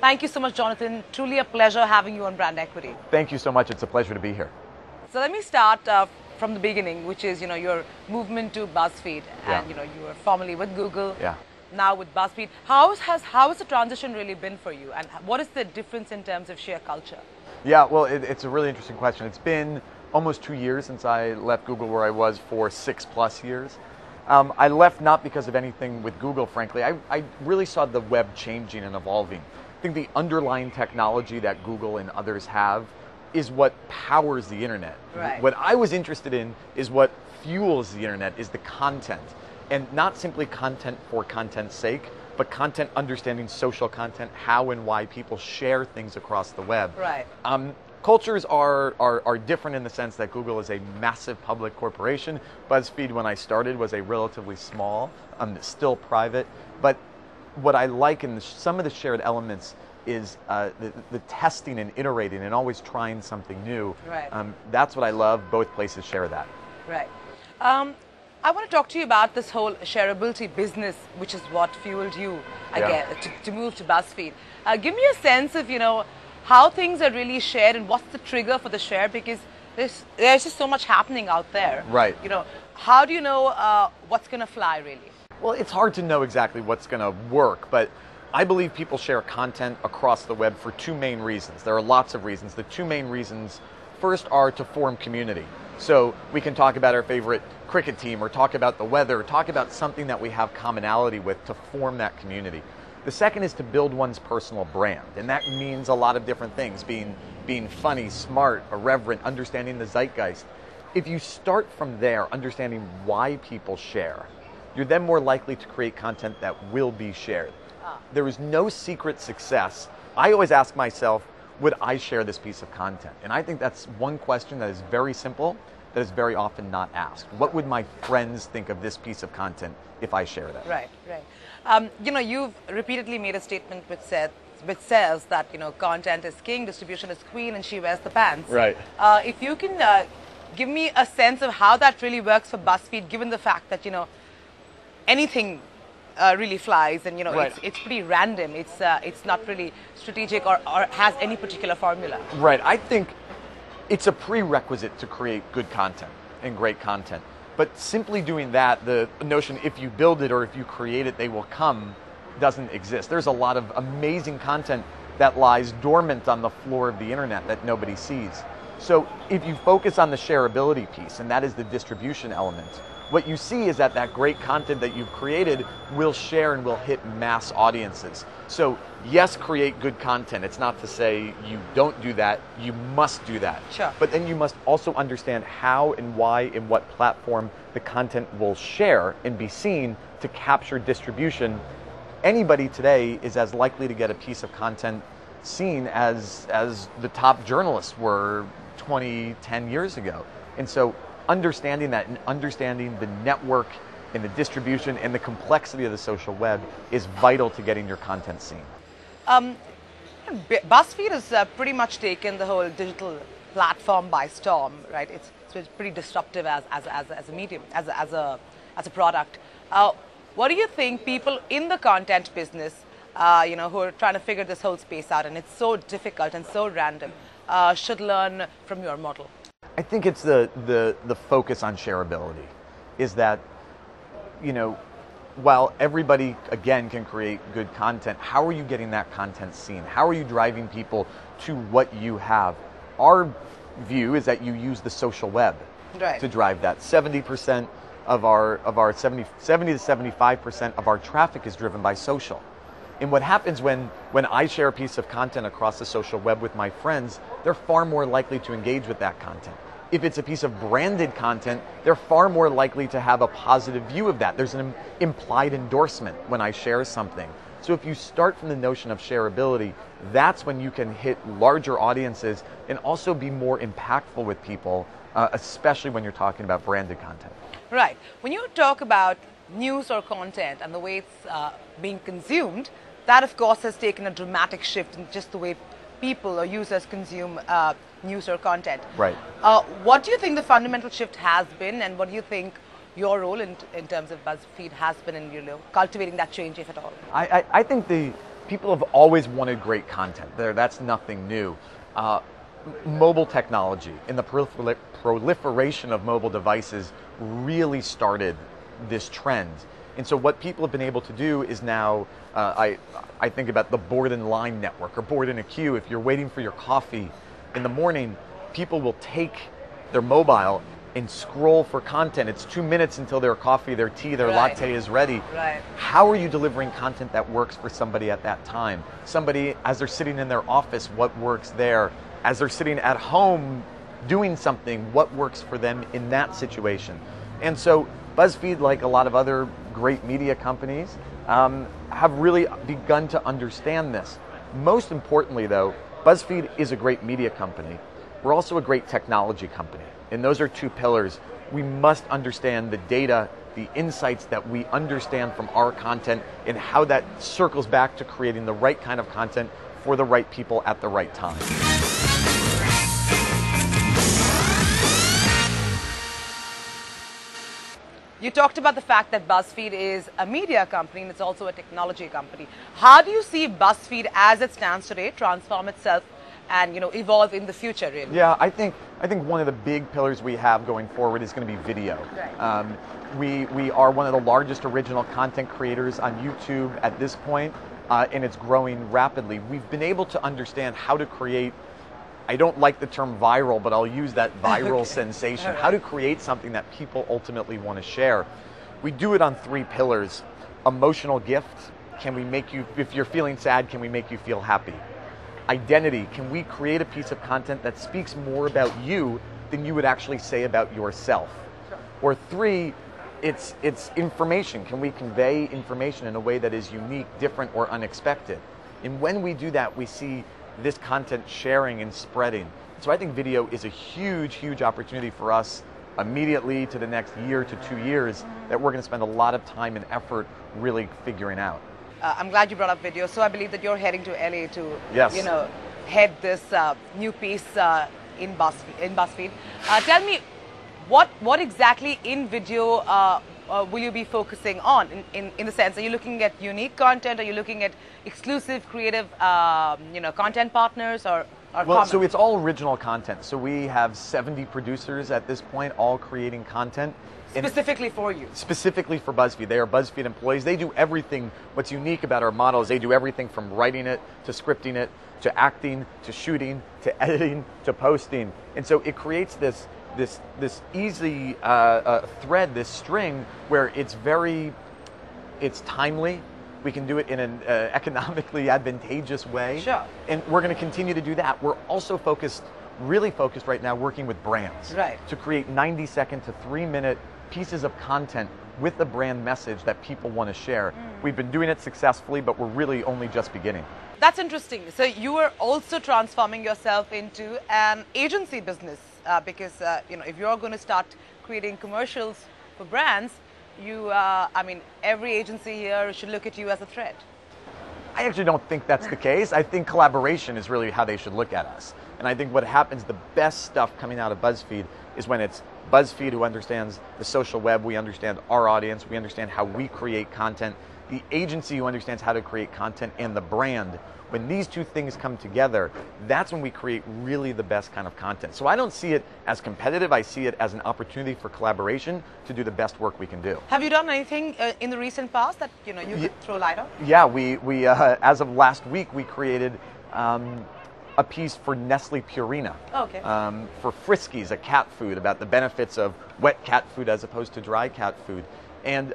Thank you so much, Jonathan. Truly a pleasure having you on Brand Equity. Thank you so much. It's a pleasure to be here. So let me start from the beginning, which is, your movement to BuzzFeed, and you were formerly with Google. Yeah. Now with BuzzFeed. How has the transition really been for you, and what is the difference in terms of share culture? Yeah, well, it's a really interesting question. It's been almost 2 years since I left Google, where I was for 6+ years. I left not because of anything with Google, frankly. I really saw the web changing and evolving. I think the underlying technology that Google and others have is what powers the internet. Right. What I was interested in is what fuels the internet, is the content. And not simply content for content's sake, but content understanding social content, how and why people share things across the web. Right. Cultures are different in the sense that Google is a massive public corporation. BuzzFeed, when I started, was a relatively small, still private. But what I like in some of the shared elements is the testing and iterating and always trying something new. Right. That's what I love. Both places share that. Right. I want to talk to you about this whole shareability business, which is what fueled you, I guess, to move to BuzzFeed. Give me a sense of, how things are really shared and what's the trigger for the share, because there's just so much happening out there. Right. How do you know what's going to fly, really? Well, it's hard to know exactly what's going to work, but I believe people share content across the web for two main reasons. There are lots of reasons. The two main reasons first are to form community. So we can talk about our favorite cricket team, or talk about the weather, or talk about something that we have commonality with to form that community. The second is to build one's personal brand, and that means a lot of different things, being funny, smart, irreverent, understanding the zeitgeist. If you start from there, understanding why people share, you're then more likely to create content that will be shared. There is no secret success. I always ask myself, would I share this piece of content? And I think that's one question that is very simple, that is very often not asked. What would my friends think of this piece of content if I share that? Right, right. You've repeatedly made a statement which says that, content is king, distribution is queen, and she wears the pants. Right. If you can give me a sense of how that really works for BuzzFeed, given the fact that, anything really flies, and right. it's pretty random. It's not really strategic or has any particular formula. Right. I think it's a prerequisite to create good content and great content. But simply doing that, the notion if you build it or if you create it, they will come, doesn't exist. There's a lot of amazing content that lies dormant on the floor of the internet that nobody sees. So if you focus on the shareability piece, and that is the distribution element, what you see is that great content that you've created will share and will hit mass audiences. So yes, create good content. It's not to say you don't do that, you must do that. Sure. But then you must also understand how and why and what platform the content will share and be seen to capture distribution. Anybody today is as likely to get a piece of content seen as the top journalists were 10 years ago. And so understanding that and understanding the network and the distribution and the complexity of the social web is vital to getting your content seen. BuzzFeed has pretty much taken the whole digital platform by storm, right? It's pretty disruptive as a medium, as a product. What do you think people in the content business, who are trying to figure this whole space out, and it's so difficult and so random, should learn from your model? I think it's the focus on shareability, is that, while everybody, again, can create good content, how are you getting that content seen? How are you driving people to what you have? Our view is that you use the social web to drive that. 70% of our 70 to 75% of our traffic is driven by social. And what happens when I share a piece of content across the social web with my friends, they're far more likely to engage with that content. If it's a piece of branded content, they're far more likely to have a positive view of that. There's an implied endorsement when I share something. So if you start from the notion of shareability, that's when you can hit larger audiences and also be more impactful with people, especially when you're talking about branded content. Right. When you talk about news or content and the way it's being consumed, that of course has taken a dramatic shift in just the way people or users consume news or content. Right. What do you think the fundamental shift has been, and what do you think your role in terms of BuzzFeed has been in cultivating that change, if at all? I think the people have always wanted great content. That's nothing new. Mobile technology and the proliferation of mobile devices really started this trend. And so what people have been able to do is now, I think about the board in line network or board in a queue. If you're waiting for your coffee in the morning, people will take their mobile and scroll for content. It's 2 minutes until their coffee, their tea, their latte is ready. Right. How are you delivering content that works for somebody at that time? Somebody, as they're sitting in their office, what works there? As they're sitting at home doing something, what works for them in that situation? And so BuzzFeed, like a lot of other great media companies, have really begun to understand this. Most importantly, though, BuzzFeed is a great media company. We're also a great technology company. And those are two pillars. We must understand the data, the insights that we understand from our content, and how that circles back to creating the right kind of content for the right people at the right time. You talked about the fact that BuzzFeed is a media company and it's also a technology company. How do you see BuzzFeed as it stands today transform itself and evolve in the future, really? Yeah, I think one of the big pillars we have going forward is going to be video. Right. We are one of the largest original content creators on YouTube at this point, and it's growing rapidly. We've been able to understand how to create, I don't like the term viral, but I'll use that viral sensation. Right. How to create something that people ultimately want to share. We do it on 3 pillars. Emotional gift, can we make you, if you're feeling sad, can we make you feel happy? Identity, can we create a piece of content that speaks more about you than you would actually say about yourself? Sure. Or 3, it's information. Can we convey information in a way that is unique, different, or unexpected? And when we do that, we see this content sharing and spreading. So I think video is a huge, huge opportunity for us immediately to the next year to 2 years that we're going to spend a lot of time and effort really figuring out. I'm glad you brought up video. So I believe that you're heading to LA to, Yes. head this new piece in BuzzFeed. Tell me, what exactly in video will you be focusing on? In the sense, are you looking at unique content? Are you looking at exclusive creative, content partners or Well, so it's all original content. So we have 70 producers at this point, all creating content. specifically for you? Specifically for BuzzFeed. They are BuzzFeed employees. They do everything. What's unique about our model is they do everything from writing it, to scripting it, to acting, to shooting, to editing, to posting. And so it creates this easy thread, this string, where it's timely. We can do it in an economically advantageous way. Sure. And we're going to continue to do that. We're also really focused right now working with brands. Right. To create 90-second to 3-minute pieces of content with the brand message that people want to share. We've been doing it successfully, but we're really only just beginning. That's interesting. So you are also transforming yourself into an agency business because if you're going to start creating commercials for brands, every agency here should look at you as a threat. I actually don't think that's the case. I think collaboration is really how they should look at us. And I think what happens, the best stuff coming out of BuzzFeed is when it's BuzzFeed who understands the social web, we understand our audience, we understand how we create content, the agency who understands how to create content, and the brand. When these two things come together, that's when we create really the best kind of content. So I don't see it as competitive, I see it as an opportunity for collaboration to do the best work we can do. Have you done anything in the recent past that you could throw light on? Yeah, we as of last week, we created a piece for Nestle Purina. Oh, okay. For Friskies, a cat food, about the benefits of wet cat food as opposed to dry cat food. And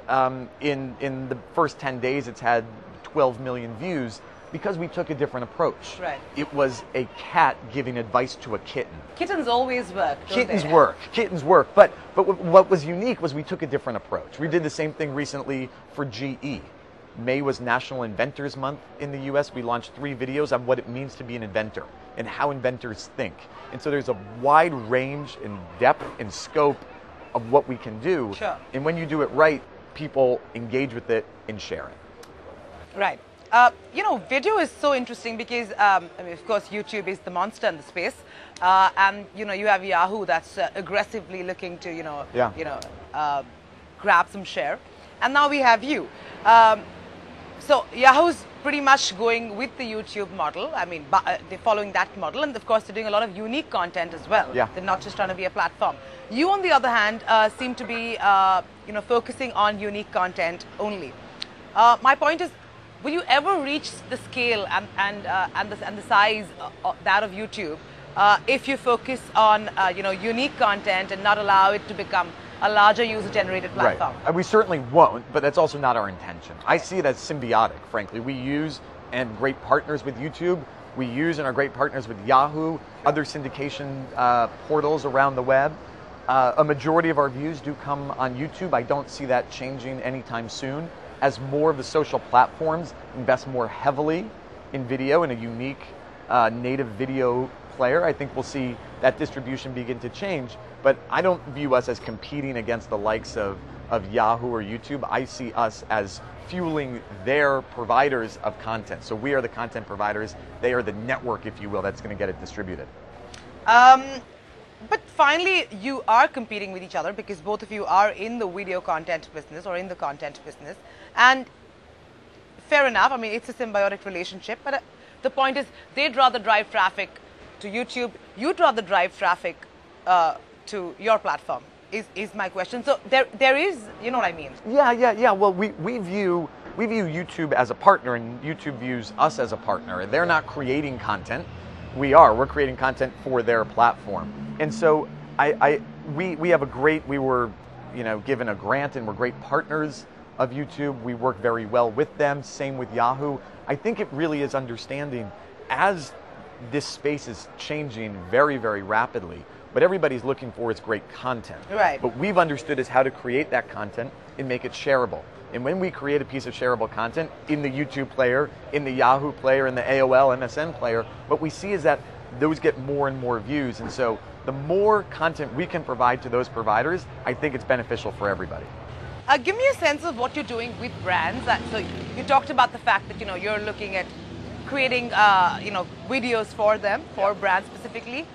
in the first 10 days, it's had 12 million views because we took a different approach. Right. It was a cat giving advice to a kitten. Kittens always work, don't Kittens they? work. Kittens work. But what was unique was we took a different approach. We did the same thing recently for GE. May was National Inventors Month in the US. We launched 3 videos on what it means to be an inventor and how inventors think. And so there's a wide range in depth and scope of what we can do. Sure. And when you do it right, people engage with it and share it. Right. Video is so interesting because, of course, YouTube is the monster in the space, and you have Yahoo that's aggressively looking to, grab some share, and now we have you. So Yahoo's pretty much going with the YouTube model. I mean, they're following that model, and of course they're doing a lot of unique content as well. Yeah. They're not just trying to be a platform. You, on the other hand, seem to be focusing on unique content only. My point is, will you ever reach the scale and the size that of YouTube if you focus on unique content and not allow it to become a larger user-generated platform? Right. We certainly won't, but that's also not our intention. I see it as symbiotic, frankly. We use and great partners with YouTube. We use and are great partners with Yahoo, other syndication portals around the web. A majority of our views do come on YouTube. I don't see that changing anytime soon. As more of the social platforms invest more heavily in video and a unique native video player, I think we'll see that distribution begin to change. But I don't view us as competing against the likes of Yahoo or YouTube. I see us as fueling their providers of content. So we are the content providers. They are the network, if you will, that's going to get it distributed. But finally, you are competing with each other because both of you are in the video content business or in the content business. And fair enough, I mean, it's a symbiotic relationship. But the point is, they'd rather drive traffic to YouTube. You'd rather drive traffic to your platform, is my question. So there is, you know what I mean? Yeah. Well, we view YouTube as a partner, and YouTube views us as a partner. They're not creating content. We're creating content for their platform. And so we have we were given a grant, and we're great partners of YouTube. We work very well with them. Same with Yahoo. I think it really is understanding as this space is changing very, very rapidly. What everybody's looking for is great content. Right. What we've understood is how to create that content and make it shareable. And when we create a piece of shareable content in the YouTube player, in the Yahoo player, in the AOL, MSN player, what we see is that those get more and more views. And so the more content we can provide to those providers, I think it's beneficial for everybody. Give me a sense of what you're doing with brands. So you talked about the fact that you're looking at creating videos for them, for brands specifically.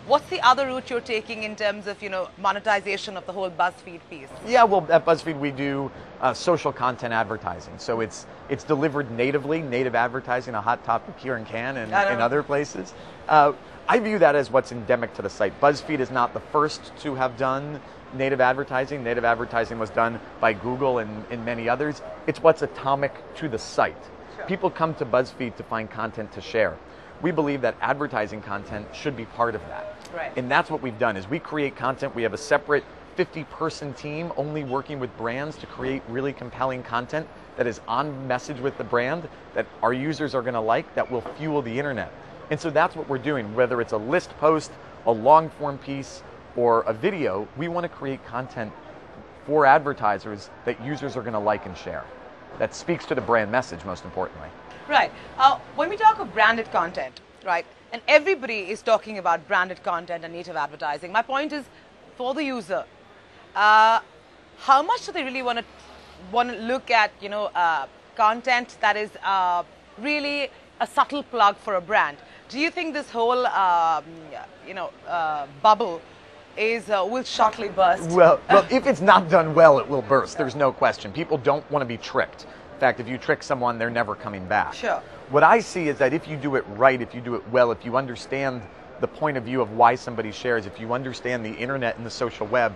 What's the other route you're taking in terms of monetization of the whole BuzzFeed piece? Yeah, well, at BuzzFeed we do social content advertising. So it's delivered natively, native advertising, a hot topic here in Cannes and in other places. I view that as what's endemic to the site. BuzzFeed is not the first to have done native advertising. Native advertising was done by Google and many others. It's what's atomic to the site. Sure. People come to BuzzFeed to find content to share. We believe that advertising content should be part of that. Right. And that's what we've done is we create content. We have a separate 50-person team only working with brands to create really compelling content that is on message with the brand, that our users are going to like, that will fuel the internet. And so that's what we're doing. Whether it's a list post, a long form piece, or a video, we want to create content for advertisers that users are going to like and share. That speaks to the brand message, most importantly. Right. When we talk of branded content, right, and everybody is talking about branded content and native advertising, my point is, for the user, how much do they really want to look at, content that is really a subtle plug for a brand? Do you think this whole, bubble will shortly burst? Well, if it's not done well, it will burst. There's no question. People don't want to be tricked. In fact, if you trick someone, they're never coming back. Sure. What I see is that if you do it right, if you do it well, if you understand the point of view of why somebody shares, if you understand the internet and the social web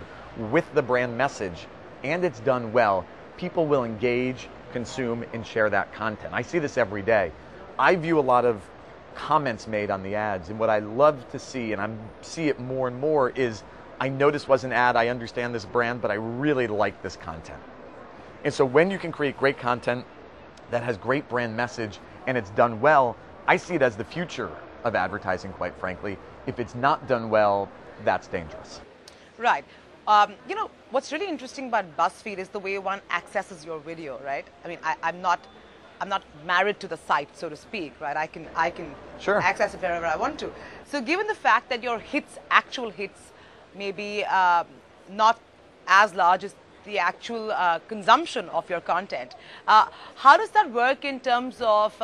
with the brand message, and it's done well, people will engage, consume, and share that content. I see this every day. I view a lot of comments made on the ads, and what I love to see, and I see it more and more, is I know this was an ad, I understand this brand, but I really like this content. And so when you can create great content that has great brand message and it's done well, I see it as the future of advertising, quite frankly. If it's not done well, that's dangerous. Right. What's really interesting about BuzzFeed is the way one accesses your video, right? I mean, I'm not married to the site, so to speak, right? I can Sure. access it wherever I want to. So given the fact that your actual hits, maybe not as large as the actual consumption of your content, how does that work in terms of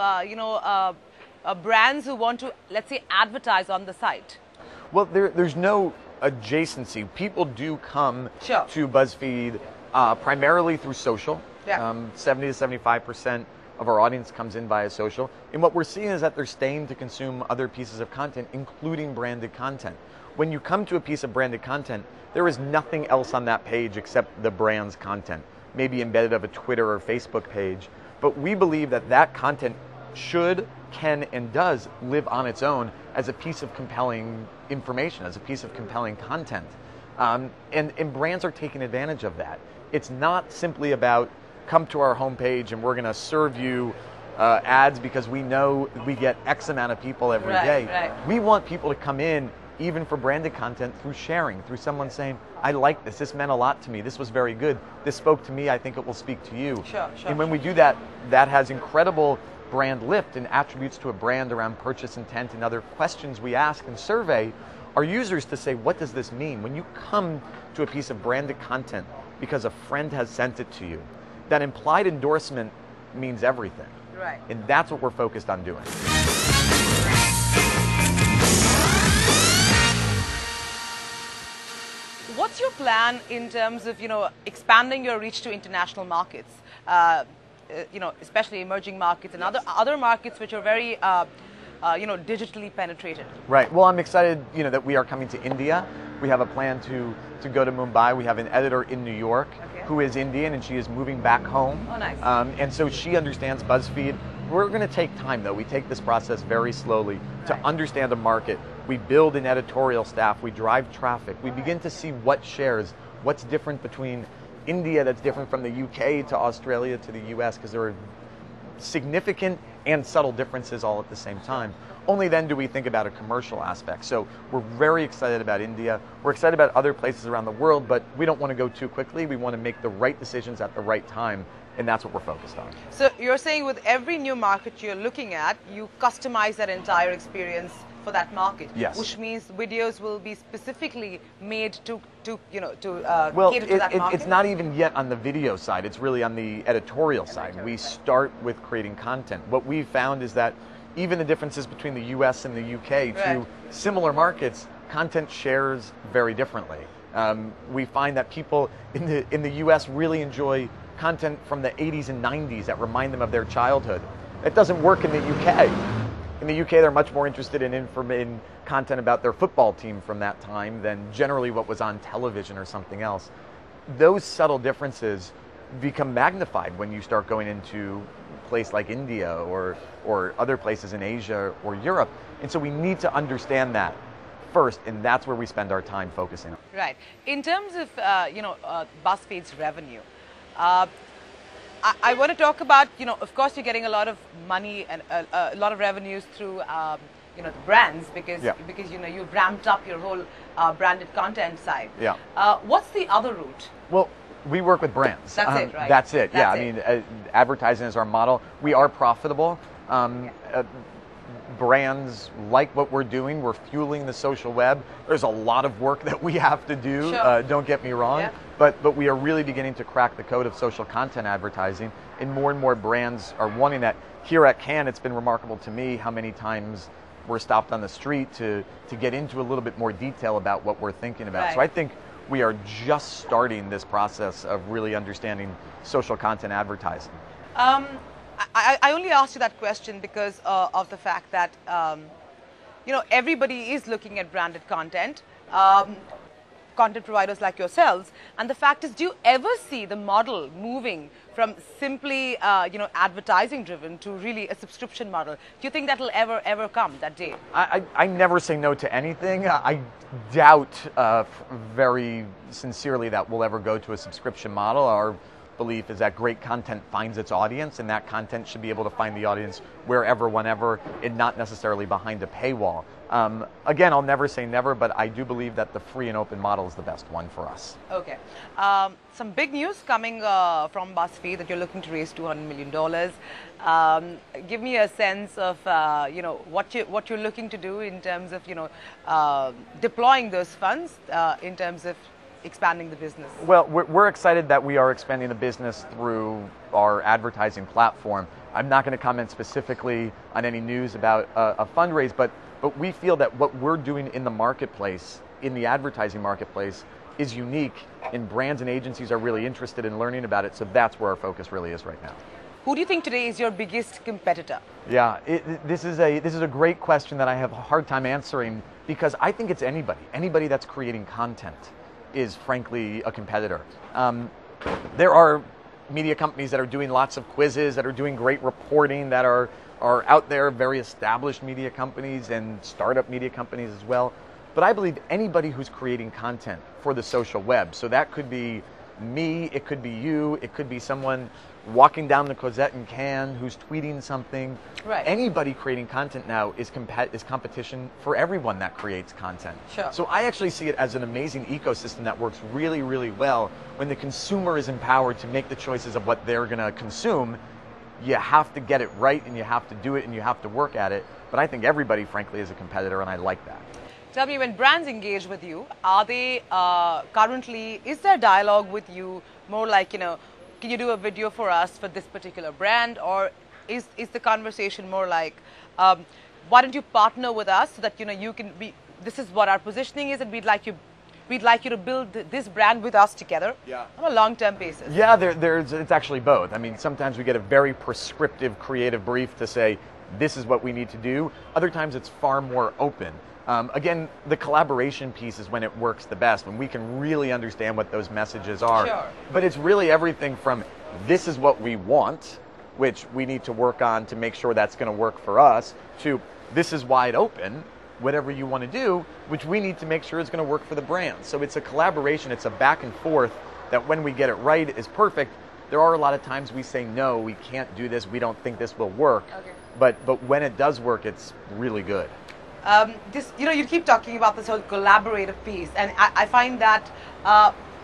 brands who want to, let's say, advertise on the site? Well, there's no adjacency. People do come Sure. to BuzzFeed primarily through social. Yeah. 70 to 75% of our audience comes in via social. And what we're seeing is that they're staying to consume other pieces of content, including branded content. When you come to a piece of branded content, there is nothing else on that page except the brand's content, maybe embedded of a Twitter or Facebook page. But we believe that that content should, can, and does live on its own as a piece of compelling information, as a piece of compelling content. And brands are taking advantage of that. It's not simply about come to our homepage and we're going to serve you ads because we know we get X amount of people every day. Right. We want people to come in even for branded content through sharing, through someone saying, I like this, this meant a lot to me, this was very good, this spoke to me, I think it will speak to you. Sure, and when we do that, that has incredible brand lift and attributes to a brand around purchase intent and other questions we ask and survey our users to say, what does this mean? When you come to a piece of branded content because a friend has sent it to you, that implied endorsement means everything. Right. And that's what we're focused on doing. What's your plan in terms of, expanding your reach to international markets? Especially emerging markets and other markets which are very, digitally penetrated. Right. Well, I'm excited, that we are coming to India. We have a plan to go to Mumbai. We have an editor in New York who is Indian, and she is moving back home. Oh, nice. And so she understands BuzzFeed. We're going to take time, though. We take this process very slowly to understand a market. We build an editorial staff. We drive traffic. We begin to see what shares, what's different between India that's different from the UK to Australia to the US, because there are significant and subtle differences all at the same time. Only then do we think about a commercial aspect. So we're very excited about India. We're excited about other places around the world, but we don't want to go too quickly. We want to make the right decisions at the right time, and that's what we're focused on. So you're saying with every new market you're looking at, you customize that entire experience for that market. Yes. Which means videos will be specifically made to cater to that market? It's not even yet on the video side. It's really on the editorial side. We start with creating content. What we've found is that even the differences between the US and the UK, to similar markets, content shares very differently. We find that people in the US really enjoy content from the 80s and 90s that remind them of their childhood. That doesn't work in the UK. In the UK, they're much more interested in content about their football team from that time than generally what was on television or something else. Those subtle differences become magnified when you start going into a place like India or other places in Asia or Europe. And so we need to understand that first, and that's where we spend our time focusing on. Right. In terms of, BuzzFeed's revenue, I want to talk about, of course you're getting a lot of money and a lot of revenues through, the brands because you've ramped up your whole branded content side. Yeah. What's the other route? Well, we work with brands. That's it, right? That's it. That's I mean, advertising is our model. We are profitable. Brands like what we're doing. We're fueling the social web. There's a lot of work that we have to do. Sure. Don't get me wrong. Yeah. But we are really beginning to crack the code of social content advertising, and more brands are wanting that. Here at Cannes, it's been remarkable to me how many times we're stopped on the street to get into a little bit more detail about what we're thinking about. Right. So I think we are just starting this process of really understanding social content advertising. I only asked you that question because of the fact that everybody is looking at branded content, content providers like yourselves, and the fact is, do you ever see the model moving from simply advertising driven to really a subscription model? Do you think that will ever come, that day? I never say no to anything. I doubt very sincerely that we'll ever go to a subscription model. Our belief is that great content finds its audience, and that content should be able to find the audience wherever, whenever, and not necessarily behind a paywall. Again, I'll never say never, but I do believe that the free and open model is the best one for us. Okay. Some big news coming from BuzzFeed that you're looking to raise $200 million. Give me a sense of what you're looking to do in terms of deploying those funds in terms of expanding the business. Well, we're excited that we are expanding the business through our advertising platform. I'm not going to comment specifically on any news about a fundraise, but we feel that what we're doing in the marketplace, in the advertising marketplace, is unique, and brands and agencies are really interested in learning about it, so that's where our focus really is right now. Who do you think today is your biggest competitor? Yeah, this is a great question that I have a hard time answering, because I think it's anybody that's creating content is frankly a competitor. There are media companies that are doing lots of quizzes, that are doing great reporting, that are out there, very established media companies and startup media companies as well. But I believe anybody who's creating content for the social web, so that could be me, it could be you, it could be someone walking down the Cosette in Cannes who's tweeting something. Right. Anybody creating content now is competition for everyone that creates content. Sure. So I actually see it as an amazing ecosystem that works really, really well when the consumer is empowered to make the choices of what they're going to consume. You have to get it right, and you have to do it, and you have to work at it. But I think everybody, frankly, is a competitor, and I like that. Tell me, when brands engage with you, are they currently, is there dialogue with you more like, can you do a video for us for this particular brand? Or is the conversation more like, why don't you partner with us so that, you can be, this is what our positioning is, and we'd like you to build this brand with us together on a long-term basis? Yeah, it's actually both. I mean, sometimes we get a very prescriptive, creative brief to say, this is what we need to do. Other times it's far more open. Again, the collaboration piece is when it works the best, when we can really understand what those messages are. Sure. But it's really everything from, this is what we want, which we need to work on to make sure that's going to work for us, to this is wide open, whatever you want to do, which we need to make sure is going to work for the brand. So it's a collaboration, it's a back and forth that when we get it right is perfect. There are a lot of times we say, no, we can't do this, we don't think this will work. Okay. But when it does work, it's really good. You keep talking about this whole collaborative piece, and I find that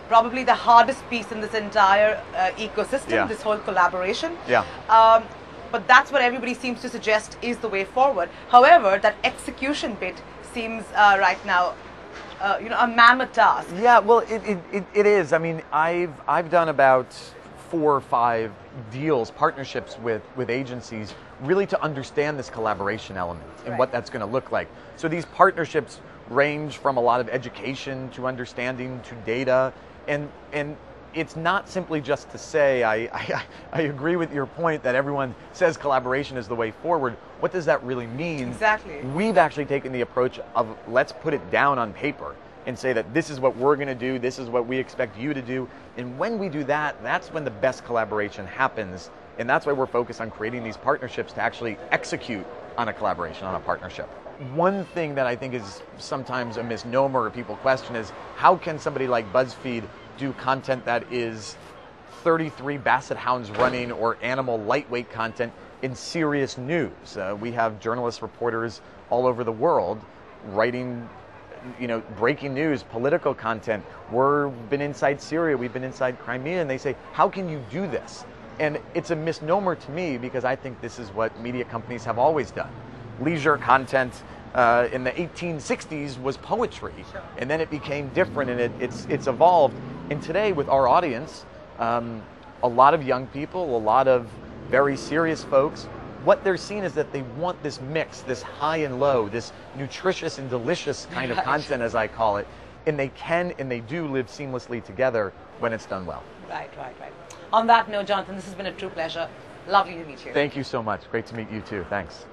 probably the hardest piece in this entire ecosystem, this whole collaboration. Yeah. But that's what everybody seems to suggest is the way forward. However, that execution bit seems right now, a mammoth task. Yeah, well, it is. I mean, I've done about 4 or 5 deals, partnerships with agencies, really to understand this collaboration element and what that's going to look like. So these partnerships range from a lot of education to understanding to data, and it's not simply just to say, I agree with your point that everyone says collaboration is the way forward. What does that really mean? Exactly. We've actually taken the approach of, let's put it down on paper and say that this is what we're going to do, this is what we expect you to do. And when we do that, that's when the best collaboration happens. And that's why we're focused on creating these partnerships to actually execute on a collaboration, on a partnership. One thing that I think is sometimes a misnomer or people question is, how can somebody like BuzzFeed do content that is 33 basset hounds running or animal lightweight content in serious news? We have journalists, reporters all over the world writing breaking news, political content. We've been inside Syria, we've been inside Crimea, and they say, how can you do this? And it's a misnomer to me, because I think this is what media companies have always done. Leisure content in the 1860s was poetry, and then it became different, and it's evolved. And today, with our audience, a lot of young people, a lot of very serious folks, what they're seeing is that they want this mix, this high and low, this nutritious and delicious kind of content, as I call it, and they can and they do live seamlessly together when it's done well. Right. On that note, Jonathan, this has been a true pleasure. Lovely to meet you. Thank you so much. Great to meet you too. Thanks.